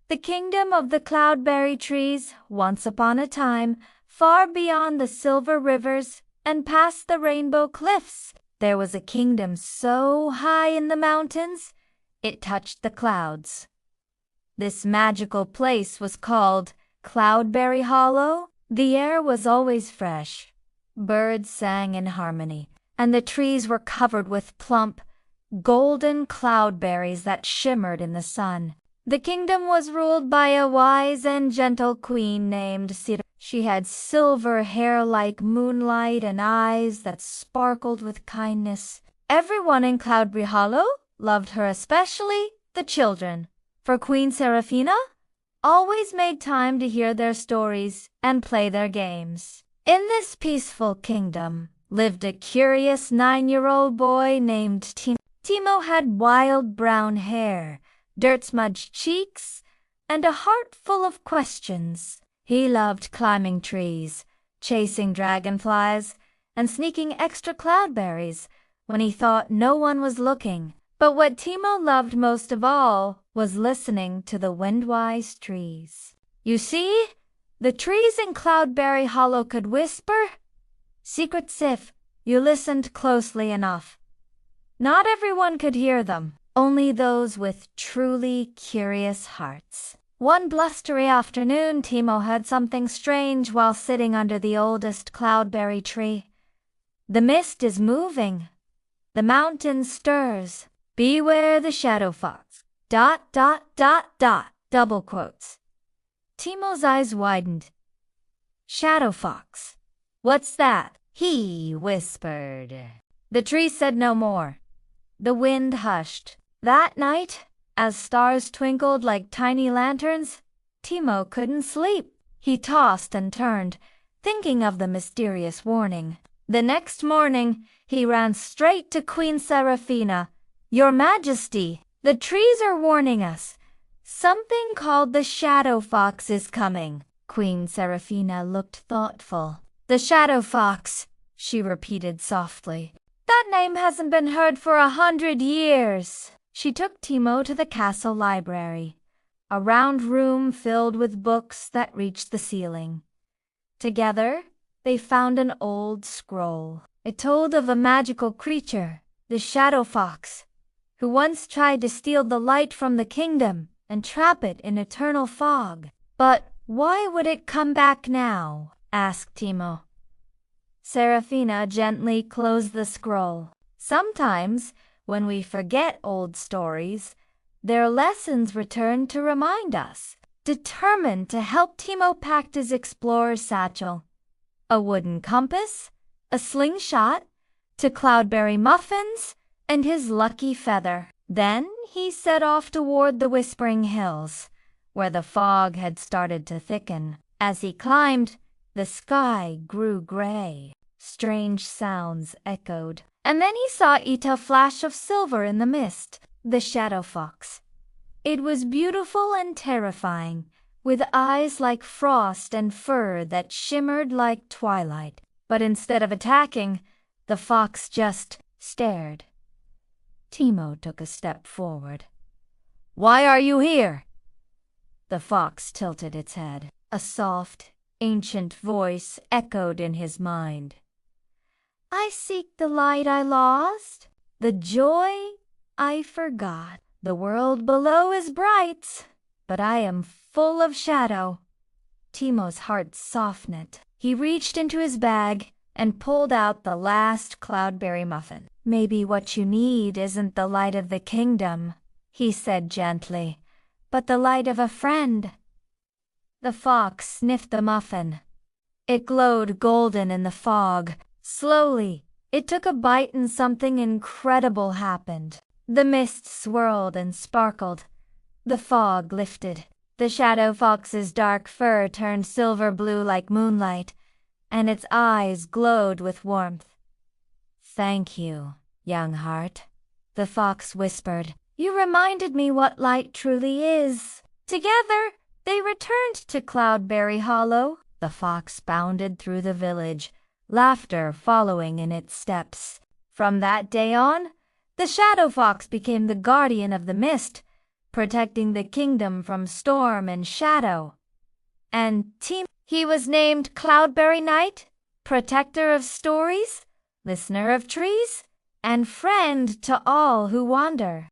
The kingdom of the cloudberry trees, once upon a time, far beyond the silver rivers and past the rainbow cliffs, there was a kingdom so high in the mountains it touched the clouds. This magical place was called Cloudberry Hollow. The air was always fresh, birds sang in harmony, and the trees were covered with plump, golden cloudberries that shimmered in the sun. The kingdom was ruled by a wise and gentle queen named Cedar. She had silver hair like moonlight and eyes that sparkled with kindness. Everyone in Cloudberry Hollow loved her, especially the children, for Queen Seraphina always made time to hear their stories and play their games. In this peaceful kingdom lived a curious 9-year-old boy named Timo. Timo had wild brown hair, dirt-smudged cheeks, and a heart full of questions. He loved climbing trees, chasing dragonflies, and sneaking extra cloudberries when he thought no one was looking. But what Timo loved most of all was listening to the wind-wise trees. You see, the trees in Cloudberry Hollow could whisper secrets if you listened closely enough. Not everyone could hear them, only those with truly curious hearts. One blustery afternoon, Timo heard something strange while sitting under the oldest cloudberry tree. The mist is moving. The mountain stirs. Beware the shadow fox. ... Double quotes. Timo's eyes widened. Shadow fox. What's that? He whispered. The tree said no more. The wind hushed. That night, as stars twinkled like tiny lanterns, Timo couldn't sleep. He tossed and turned, thinking of the mysterious warning. The next morning, he ran straight to Queen Seraphina. Your Majesty, the trees are warning us. Something called the Shadow Fox is coming. Queen Seraphina looked thoughtful. The Shadow Fox, she repeated softly. That name hasn't been heard for 100 years. She took Timo to the castle library, a round room filled with books that reached the ceiling. Together, they found an old scroll. It told of a magical creature, the Shadow Fox, who once tried to steal the light from the kingdom and trap it in eternal fog. But why would it come back now? Asked Timo. Seraphina gently closed the scroll. Sometimes, when we forget old stories, their lessons return to remind us. Determined to help, Timo packed his explorer's satchel, a wooden compass, a slingshot, 2 cloudberry muffins, and his lucky feather. Then he set off toward the Whispering Hills, where the fog had started to thicken. As he climbed, the sky grew gray. Strange sounds echoed. And then he saw a flash of silver in the mist, the Shadow Fox. It was beautiful and terrifying, with eyes like frost and fur that shimmered like twilight. But instead of attacking, the fox just stared. Timo took a step forward. Why are you here? The fox tilted its head. A soft, ancient voice echoed in his mind. I seek the light I lost, the joy I forgot. The world below is bright, but I am full of shadow. Timo's heart softened. He reached into his bag and pulled out the last cloudberry muffin. Maybe what you need isn't the light of the kingdom, he said gently, but the light of a friend. The fox sniffed the muffin. It glowed golden in the fog. Slowly, it took a bite and something incredible happened. The mist swirled and sparkled. The fog lifted. The Shadow Fox's dark fur turned silver blue like moonlight, and its eyes glowed with warmth. Thank you, young heart, the fox whispered. You reminded me what light truly is. Together, they returned to Cloudberry Hollow. The fox bounded through the village, laughter following in its steps. From that day on, the Shadow Fox became the guardian of the mist, protecting the kingdom from storm and shadow. And he was named Cloudberry Knight, protector of stories, listener of trees, and friend to all who wander.